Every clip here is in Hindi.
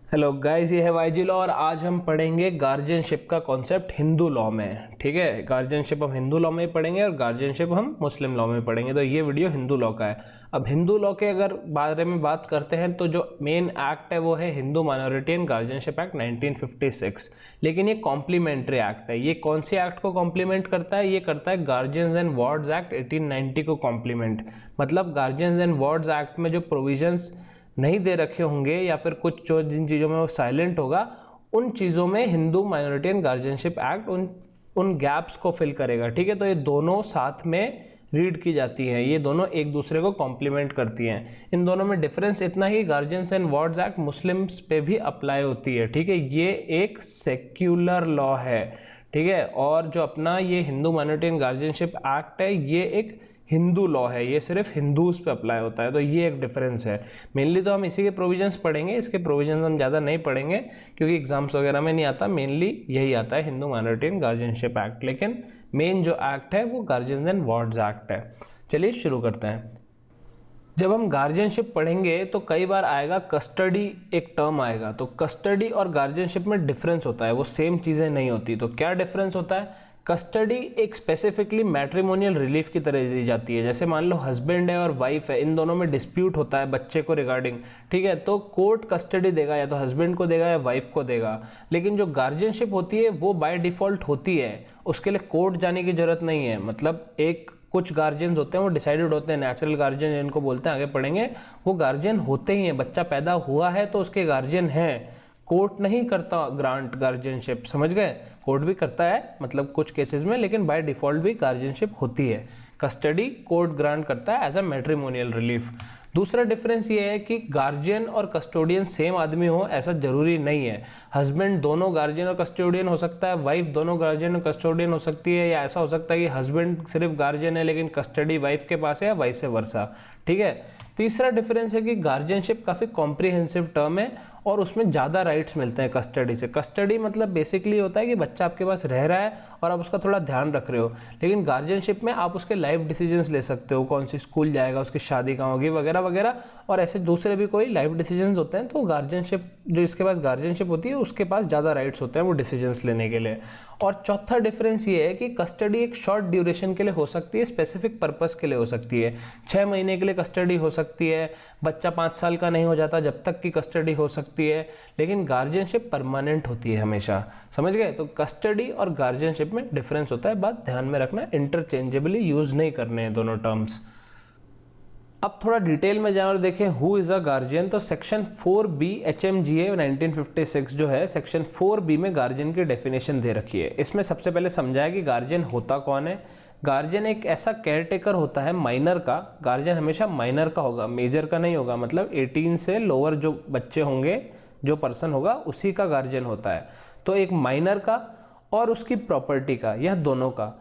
हेलो गाइस, ये है वाईजी लॉ और आज हम पढ़ेंगे गार्जियनशिप का कॉन्सेप्ट हिंदू लॉ में। ठीक है, गार्जियनशिप हम हिंदू लॉ में ही पढ़ेंगे और गार्जियनशिप हम मुस्लिम लॉ में पढ़ेंगे। तो ये वीडियो हिंदू लॉ का है। अब हिंदू लॉ के अगर बारे में बात करते हैं तो जो मेन एक्ट है वो है Hindu minority and guardianship act 1956। लेकिन ये कॉम्प्लीमेंट्री एक्ट है। ये कौन से एक्ट को कॉम्प्लीमेंट करता है? ये करता है गार्जियंस एंड वार्ड्स एक्ट 1890 को कॉम्प्लीमेंट। मतलब गार्जियंस एंड वार्ड्स एक्ट में जो प्रोविजंस नहीं दे रखे होंगे या फिर कुछ जो जिन चीज़ों में वो साइलेंट होगा, उन चीज़ों में Hindu minority and guardianship act उन गैप्स को फिल करेगा। ठीक है, तो ये दोनों साथ में रीड की जाती हैं, ये दोनों एक दूसरे को कॉम्प्लीमेंट करती हैं। इन दोनों में डिफरेंस इतना ही, guardians and wards act Muslims पे भी अप्लाई होती है। ठीक है, ये एक सेक्युलर लॉ है। ठीक है, और जो अपना ये Hindu minority and guardianship act है ये एक हिंदू लॉ है, ये सिर्फ हिंदूज पे अप्लाई होता है। तो ये एक डिफरेंस है। मेनली तो हम इसी के प्रोविजंस पढ़ेंगे, इसके प्रोविजंस हम ज़्यादा नहीं पढ़ेंगे क्योंकि एग्जाम्स वगैरह में नहीं आता। मेनली यही आता है Hindu minority and guardianship act, लेकिन मेन जो एक्ट है वो गार्जियंस एंड वार्ड्स एक्ट है। चलिए शुरू करते हैं। जब हम गार्जियनशिप पढ़ेंगे तो कई बार आएगा कस्टडी, एक टर्म आएगा। तो कस्टडी और गार्जियनशिप में डिफरेंस होता है, वो सेम चीज़ें नहीं होती। तो क्या डिफरेंस होता है? कस्टडी एक स्पेसिफिकली मैट्रिमोनियल रिलीफ की तरह दी जाती है। जैसे मान लो हस्बैंड है और वाइफ है, इन दोनों में डिस्प्यूट होता है बच्चे को रिगार्डिंग। ठीक है, तो कोर्ट कस्टडी देगा, या तो हस्बैंड को देगा या वाइफ को देगा। लेकिन जो गार्जियनशिप होती है वो बाय डिफॉल्ट होती है, उसके लिए कोर्ट जाने की जरूरत नहीं है। मतलब एक कुछ गार्जियंस होते हैं वो डिसाइडेड होते हैं, नेचुरल गार्जियन जिनको बोलते हैं, आगे पढ़ेंगे, वो गार्जियन होते ही हैं। बच्चा पैदा हुआ है तो उसके गार्जियन हैं। कोर्ट नहीं करता ग्रांट गार्जियनशिप, समझ गए? कोर्ट भी करता है मतलब कुछ केसेस में, लेकिन बाय डिफॉल्ट भी गार्जियनशिप होती है। कस्टडी कोर्ट ग्रांट करता है एज अ मैट्रिमोनियल रिलीफ। दूसरा डिफरेंस ये है कि गार्जियन और कस्टोडियन सेम आदमी हो ऐसा जरूरी नहीं है। हस्बैंड दोनों गार्जियन और कस्टोडियन हो सकता है, वाइफ दोनों गार्जियन और कस्टोडियन हो सकती है, या ऐसा हो सकता है कि हस्बैंड सिर्फ गार्जियन है लेकिन कस्टडी वाइफ के पास है, या वाइस वर्सा। ठीक है, तीसरा डिफरेंस है कि गार्जियनशिप काफ़ी कॉम्प्रिहेंसिव टर्म है और उसमें ज़्यादा राइट्स मिलते हैं कस्टडी से। कस्टडी मतलब बेसिकली होता है कि बच्चा आपके पास रह रहा है और आप उसका थोड़ा ध्यान रख रहे हो, लेकिन गार्जियनशिप में आप उसके लाइफ डिसीजंस ले सकते हो, कौन सी स्कूल जाएगा, उसकी शादी कहाँ होगी, वगैरह वगैरह, और ऐसे दूसरे भी कोई लाइफ डिसीजंस होते हैं। तो गार्जियनशिप, जो इसके पास गार्जियनशिप होती है उसके पास ज़्यादा राइट्स होते हैं वो डिसीजंस लेने के लिए। और चौथा डिफरेंस ये है कि कस्टडी एक शॉर्ट ड्यूरेशन के लिए हो सकती है, स्पेसिफिक पर्पस के लिए हो सकती है। 6 महीने के लिए कस्टडी हो सकती है, बच्चा 5 साल का नहीं हो जाता जब तक की कस्टडी हो सकती है, लेकिन गार्जियनशिप परमानेंट होती है हमेशा। समझ गए? तो कस्टडी और गार्जियनशिप में डिफरेंस होता है, बात ध्यान में रखना, इंटरचेंजेबली यूज नहीं करने हैं दोनों टर्म्स। अब थोड़ा डिटेल में जाएं और देखें हु इज़ अ गार्जियन। तो सेक्शन 4B HMGA 1956 जो है, सेक्शन 4B में गार्जियन की डेफिनेशन दे रखी है। इसमें सबसे पहले समझाया कि गार्जियन होता कौन है। गार्जियन एक ऐसा केयरटेकर होता है माइनर का। गार्जियन हमेशा माइनर का होगा, मेजर का नहीं होगा। मतलब 18 से लोअर जो बच्चे होंगे, जो पर्सन होगा, उसी का गार्जियन होता है। तो एक माइनर का और उसकी प्रॉपर्टी का, यह दोनों का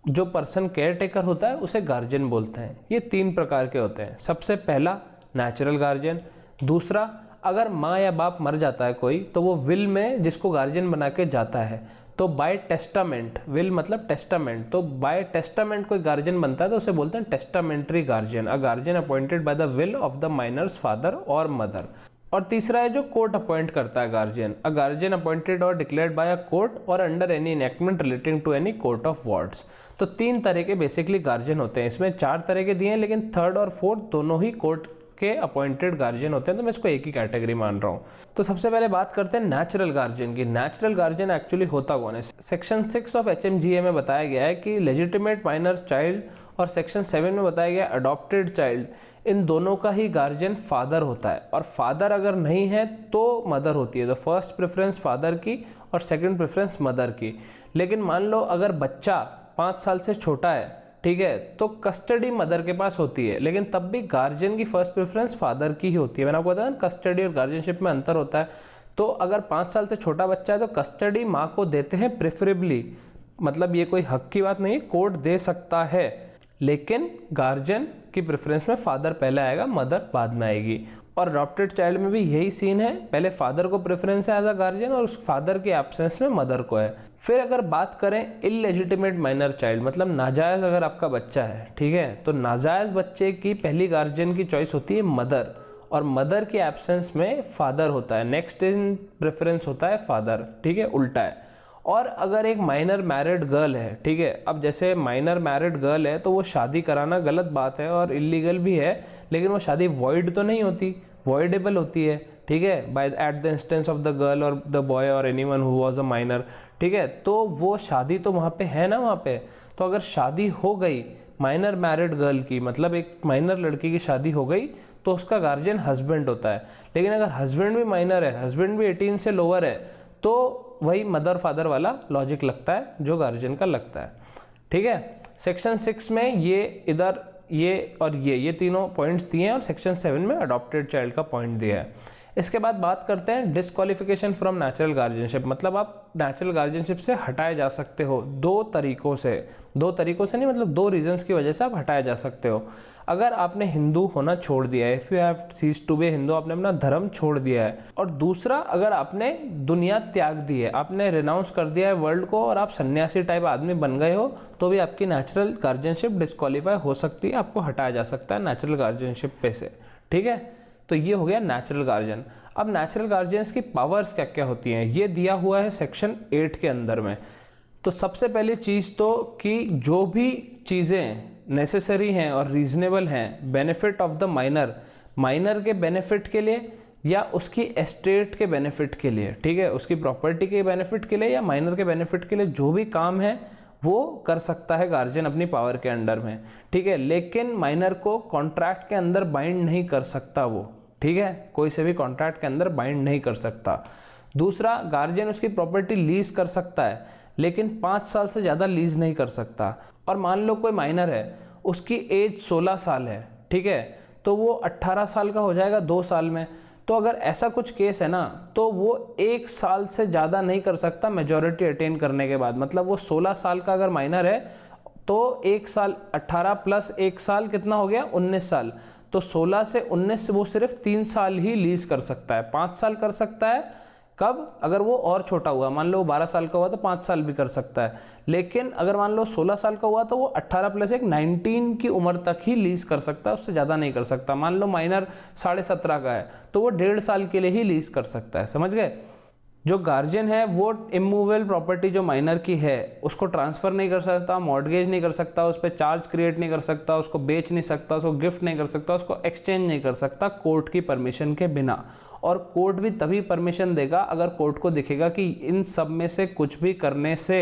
जो पर्सन केयर टेकर होता है उसे गार्जियन बोलते हैं। ये 3 प्रकार के होते हैं। सबसे पहला नेचुरल गार्जियन। दूसरा, अगर माँ या बाप मर जाता है कोई, तो वो विल में जिसको गार्जियन बना के जाता है, तो बाय टेस्टामेंट, विल मतलब टेस्टामेंट, तो बाय टेस्टामेंट कोई गार्जियन बनता है तो उसे बोलते हैं testamentary guardian, a guardian appointed by the will of the minor's father और मदर। और तीसरा है जो कोर्ट अपॉइंट करता है गार्जियन, अ गार्जियन अपॉइंटेड और डिक्लेयर्ड बाय अ कोर्ट और under any enactment relating to any court of wards. तो 3 तरह के बेसिकली गार्जियन होते हैं। इसमें 4 तरह के दिए हैं, लेकिन 3rd और 4th दोनों ही कोर्ट के अपॉइंटेड गार्जियन होते हैं, तो मैं इसको एक ही कैटेगरी मान रहा हूँ। तो सबसे पहले बात करते हैं नेचुरल गार्जियन की। नेचुरल गार्जियन एक्चुअली होता कौन है? सेक्शन 6 ऑफ HMGA में बताया गया है कि लेजिटिमेट माइनर चाइल्ड, और सेक्शन 7 में बताया गया अडॉप्टेड चाइल्ड, इन दोनों का ही गार्जियन फादर होता है। और फादर अगर नहीं है तो मदर होती है। तो फर्स्ट प्रेफरेंस फादर की और सेकंड प्रेफरेंस मदर की। लेकिन मान लो अगर बच्चा 5 साल से छोटा है, ठीक है, तो कस्टडी मदर के पास होती है, लेकिन तब भी गार्जियन की फर्स्ट प्रेफरेंस फादर की ही होती है। मैंने आपको बताया ना कस्टडी और गार्जियनशिप में अंतर होता है। तो अगर 5 साल से छोटा बच्चा है तो कस्टडी माँ को देते हैं प्रेफरेबली। मतलब ये कोई हक की बात नहीं, कोर्ट दे सकता है, लेकिन गार्जियन की प्रेफरेंस में फादर पहले आएगा, मदर बाद में आएगी। और अडॉप्टेड चाइल्ड में भी यही सीन है, पहले फादर को प्रेफरेंस है एज अ गार्जियन और उस फादर के एब्सेंस में मदर को है। फिर अगर बात करें इलेजिटिमेट माइनर चाइल्ड, मतलब नाजायज अगर आपका बच्चा है, ठीक है, तो नाजायज बच्चे की पहली गार्जियन की चॉइस होती है मदर, और मदर की एब्सेंस में फादर होता है, नेक्स्ट इन प्रेफरेंस होता है फादर, ठीक है, उल्टा है। और अगर एक माइनर मैरिड गर्ल है, ठीक है, अब जैसे माइनर मैरिड गर्ल है तो वो शादी कराना गलत बात है और इलीगल भी है, लेकिन वो शादी वॉइड तो नहीं होती, वॉइडेबल होती है, ठीक है, by at the instance of the girl और द बॉय और anyone who was a minor, ठीक है। तो वो शादी तो वहाँ पे है ना, वहाँ पे तो अगर शादी हो गई माइनर मैरिड गर्ल की, मतलब एक माइनर लड़की की शादी हो गई, तो उसका गार्जियन हस्बैंड होता है। लेकिन अगर हस्बैंड भी माइनर है, हस्बैंड भी 18 से लोअर है, तो वही मदर फादर वाला लॉजिक लगता है जो गार्जियन का लगता है, ठीक है। सेक्शन 6 में ये इधर ये और ये तीनों पॉइंट्स दिए हैं और सेक्शन 7 में अडॉप्टेड चाइल्ड का पॉइंट दिया है। इसके बाद बात करते हैं डिस्क्वालिफिकेशन फ्रॉम नेचुरल गार्जियनशिप, मतलब आप नेचुरल गार्जियनशिप से हटाए जा सकते हो दो तरीकों से नहीं, मतलब दो रीजंस की वजह से आप हटाए जा सकते हो। अगर आपने हिंदू होना छोड़ दिया है, if you have ceased to be Hindu, आपने अपना धर्म छोड़ दिया है, और दूसरा अगर आपने दुनिया त्याग दी है, आपने रिनाउंस कर दिया है वर्ल्ड को और आप सन्यासी टाइप आदमी बन गए हो, तो भी आपकी नेचुरल गार्जियनशिप डिस्क्वालीफाई हो सकती है, आपको हटाया जा सकता है नेचुरल गार्जियनशिप पे से, ठीक है। तो ये हो गया नेचुरल गार्जियन। अब नेचुरल गार्जियंस की पावर्स क्या क्या होती हैं ये दिया हुआ है सेक्शन 8 के अंदर में। तो सबसे पहली चीज़ तो कि जो भी चीज़ें नेसेसरी हैं और रीजनेबल हैं बेनिफिट ऑफ द माइनर के बेनिफिट के लिए या उसकी एस्टेट के बेनिफिट के लिए, ठीक है, उसकी प्रॉपर्टी के बेनिफिट के लिए या माइनर के बेनिफिट के लिए जो भी काम है वो कर सकता है गार्जियन अपनी पावर के अंडर में, ठीक है। लेकिन माइनर को कॉन्ट्रैक्ट के अंदर बाइंड नहीं कर सकता वो, ठीक है, कोई से भी कॉन्ट्रैक्ट के अंदर बाइंड नहीं कर सकता। दूसरा, गार्जियन उसकी प्रॉपर्टी लीज कर सकता है लेकिन 5 साल से ज़्यादा लीज नहीं कर सकता। और मान लो कोई माइनर है, उसकी एज 16 साल है, ठीक है, तो वो 18 साल का हो जाएगा 2 साल में। तो अगर ऐसा कुछ केस है ना, तो वो 1 साल से ज़्यादा नहीं कर सकता मेजॉरिटी अटेन करने के बाद। मतलब वो 16 साल का अगर माइनर है तो 1 साल 18 प्लस 1 साल कितना हो गया 19 साल, तो 16 से 19 वो सिर्फ 3 साल ही लीज कर सकता है, 5 साल कर सकता है कब, अगर वो और छोटा हुआ, मान लो 12 साल का हुआ तो 5 साल भी कर सकता है। लेकिन अगर मान लो 16 साल का हुआ तो वो 18 प्लस 1 19 की उम्र तक ही लीज कर सकता है, उससे ज़्यादा नहीं कर सकता। मान लो माइनर 17.5 का है तो वो 1.5 साल के लिए ही लीज कर सकता है, समझ गए। जो गार्जियन है वो इमूवेबल प्रॉपर्टी जो माइनर की है उसको ट्रांसफ़र नहीं कर सकता, मॉर्गेज नहीं कर सकता, उस पर चार्ज क्रिएट नहीं कर सकता, उसको बेच नहीं सकता, उसको गिफ्ट नहीं कर सकता, उसको एक्सचेंज नहीं कर सकता कोर्ट की परमिशन के बिना। और कोर्ट भी तभी परमिशन देगा अगर कोर्ट को दिखेगा कि इन सब में से कुछ भी करने से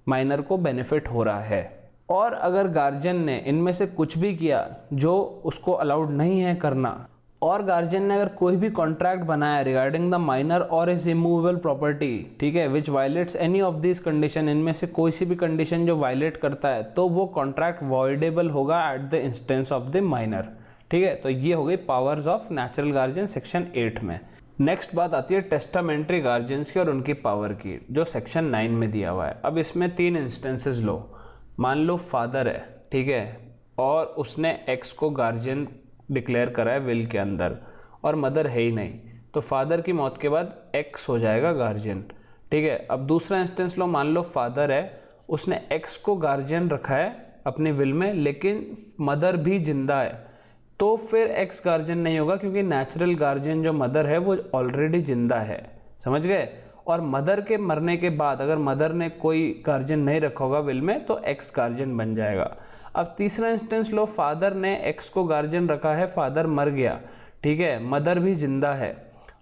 माइनर को बेनिफिट हो रहा है। और अगर गार्जियन ने इनमें से कुछ भी किया जो उसको अलाउड नहीं है करना, और गार्जियन ने अगर कोई भी कॉन्ट्रैक्ट बनाया रिगार्डिंग द माइनर और इज इमूवेबल प्रॉपर्टी, ठीक है, which violates any of this condition, इनमें से कोई सी भी कंडीशन जो वायलेट करता है, तो वो कॉन्ट्रैक्ट वॉइडेबल होगा at the instance of the minor, ठीक है। तो ये हो गई powers of natural guardian section 8 में। नेक्स्ट बात आती है टेस्टामेंट्री गार्जियंस की और उनकी पावर की, जो सेक्शन 9 में दिया हुआ है। अब इसमें 3 इंस्टेंसेस लो, मान लो फादर है, ठीक है, और उसने एक्स को गार्जियन डिक्लेयर करा है विल के अंदर, और मदर है ही नहीं, तो फादर की मौत के बाद एक्स हो जाएगा गार्जियन, ठीक है। अब दूसरा इंस्टेंस लो, मान लो फादर है, उसने एक्स को गार्जियन रखा है अपने विल में, लेकिन मदर भी जिंदा है, तो फिर एक्स गार्जियन नहीं होगा क्योंकि नेचुरल गार्जियन जो मदर है वो ऑलरेडी जिंदा है, समझ गए। और मदर के मरने के बाद अगर मदर ने कोई गार्जियन नहीं रखा होगा विल में तो एक्स गार्जियन बन जाएगा। अब तीसरा इंस्टेंस लो, फादर ने एक्स को गार्जियन रखा है, फादर मर गया, ठीक है, मदर भी जिंदा है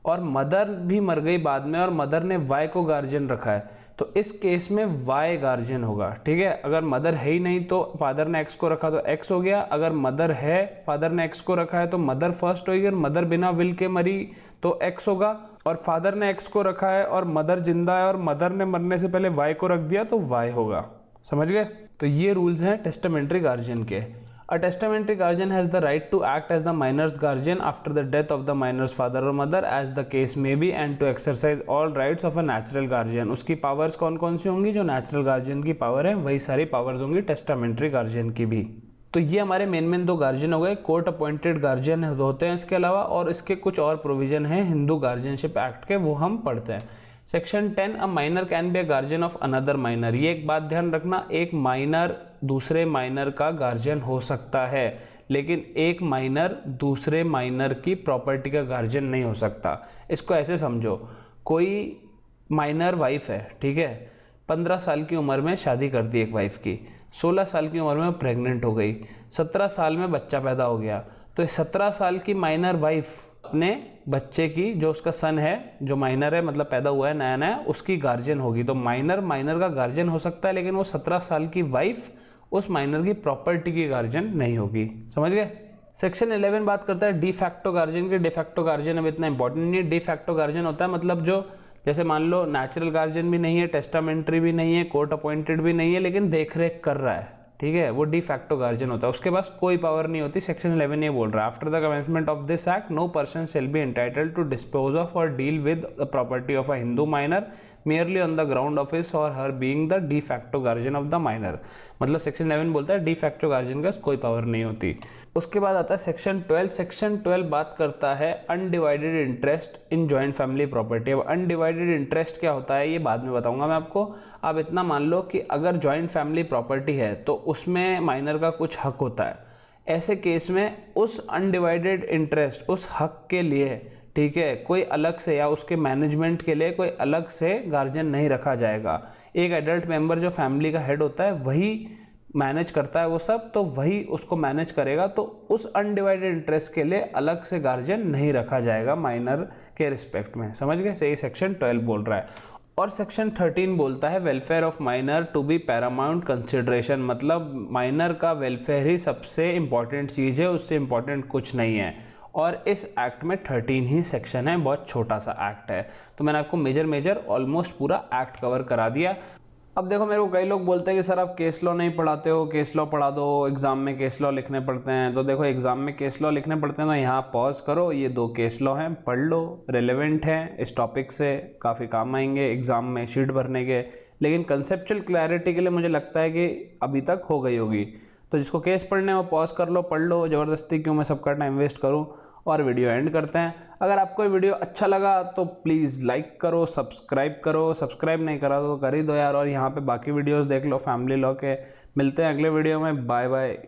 और मदर भी मर गई बाद में और मदर ने वाई को गार्जियन रखा है, तो इस केस में वाई गार्जियन होगा, ठीक है। अगर मदर है ही नहीं तो फादर ने एक्स को रखा तो एक्स हो गया, अगर मदर है फादर ने एक्स को रखा है तो मदर फर्स्ट होगी, और मदर बिना विल के मरी तो एक्स होगा, और फादर ने एक्स को रखा है और मदर जिंदा है और मदर ने मरने से पहले वाई को रख दिया तो वाई होगा, समझ गए। तो ये रूल्स हैं टेस्टामेंट्री गार्जियन के। A testamentary guardian has the right to act as the minor's guardian after the death of the minor's father or mother as the case may be and to exercise all rights of a natural guardian। उसकी पावर्स कौन कौन सी होंगी, जो नेचुरल गार्जियन की पावर है वही सारी पावर्स होंगी टेस्टामेंट्री गार्जियन की भी। तो ये हमारे मेन 2 गार्जियन हो गए, कोर्ट अपॉइंटेड गार्जियन होते हैं इसके अलावा, और इसके कुछ और प्रोविजन हैं हिंदू गार्जियनशिप एक्ट के, वो हम पढ़ते हैं। Section 10, a minor can be a guardian of another minor. ये एक बात ध्यान रखना, एक माइनर दूसरे माइनर का गार्जियन हो सकता है, लेकिन एक माइनर दूसरे माइनर की प्रॉपर्टी का गार्जियन नहीं हो सकता। इसको ऐसे समझो, कोई माइनर वाइफ है, ठीक है, 15 साल की उम्र में शादी कर दी एक वाइफ की, 16 साल की उम्र में प्रेग्नेंट हो गई, 17 साल में बच्चा पैदा हो गया, तो ये 17 साल की माइनर वाइफ अपने बच्चे की, जो उसका सन है, जो माइनर है मतलब पैदा हुआ है नया नया, उसकी गार्जियन होगी। तो माइनर का गार्जियन हो सकता है, लेकिन वो 17 साल की वाइफ उस माइनर की प्रॉपर्टी की गार्जियन नहीं होगी। समझ गए? सेक्शन 11 बात करता है डी फैक्टो गार्जियन की। डी फैक्टो गार्जियन अब इतना इंपॉर्टेंट नहीं है। डी फैक्टो गार्जियन होता है मतलब जो, जैसे मान लो नेचुरल गार्जियन भी नहीं है, टेस्टामेंट्री भी नहीं है, कोर्ट अपॉइंटेड भी नहीं है, लेकिन देख रेख कर रहा है, ठीक है, वो डी फैक्टो गार्जियन होता है, उसके पास कोई पावर नहीं होती। सेक्शन 11 ये बोल रहा है, after the commencement of this act no person shall be entitled to dispose of or deal with the property of a Hindu minor merely on the ground of his or her being the de facto guardian of the minor। मतलब सेक्शन 11 बोलता है डी फैक्टो गार्जियन का कोई पावर नहीं होती। उसके बाद आता है सेक्शन 12। सेक्शन 12 बात करता है undivided interest in joint family property. अब अनडिवाइडेड इंटरेस्ट क्या होता है ये बाद में बताऊंगा मैं आपको। आप इतना मान लो कि अगर जॉइंट फैमिली प्रॉपर्टी है तो उसमें माइनर का कुछ हक होता है। ऐसे केस में उस अनडिवाइडेड इंटरेस्ट, उस हक के लिए, ठीक है, कोई अलग से या उसके मैनेजमेंट के लिए कोई अलग से गार्जियन नहीं रखा जाएगा। एक एडल्ट मेंबर जो फैमिली का हेड होता है वही मैनेज करता है वो सब, तो वही उसको मैनेज करेगा। तो उस अनडिवाइडेड इंटरेस्ट के लिए अलग से गार्जियन नहीं रखा जाएगा माइनर के रिस्पेक्ट में। समझ गए? सही सेक्शन 12 बोल रहा है। और सेक्शन 13 बोलता है welfare of minor to be paramount consideration. मतलब माइनर का वेलफेयर ही सबसे इंपॉर्टेंट चीज़ है, उससे इंपॉर्टेंट कुछ नहीं है। और इस एक्ट में 13 ही सेक्शन है, बहुत छोटा सा एक्ट है। तो मैंने आपको मेजर ऑलमोस्ट पूरा एक्ट कवर करा दिया। अब देखो, मेरे को कई लोग बोलते हैं कि सर आप केस लॉ नहीं पढ़ाते हो, केस लॉ पढ़ा दो, एग्जाम में केस लॉ लिखने पड़ते हैं। तो देखो, एग्जाम में केस लॉ लिखने पड़ते हैं तो यहाँ पॉज करो, ये 2 केस लॉ हैं, पढ़ लो, रिलेवेंट हैं, इस टॉपिक से काफ़ी काम आएंगे एग्जाम में शीट भरने के। लेकिन कंसेप्चुअल क्लैरिटी के लिए मुझे लगता है कि अभी तक हो गई होगी। तो जिसको केस पढ़ने वो पॉज कर लो, पढ़ लो, ज़बरदस्ती क्यों मैं सबका टाइम वेस्ट करूँ। और वीडियो एंड करते हैं। अगर आपको ये वीडियो अच्छा लगा तो प्लीज़ लाइक करो, सब्सक्राइब करो, सब्सक्राइब नहीं करा तो कर ही दो यार। और यहाँ पे बाकी वीडियोस देख लो फैमिली लॉ के। मिलते हैं अगले वीडियो में, बाय बाय।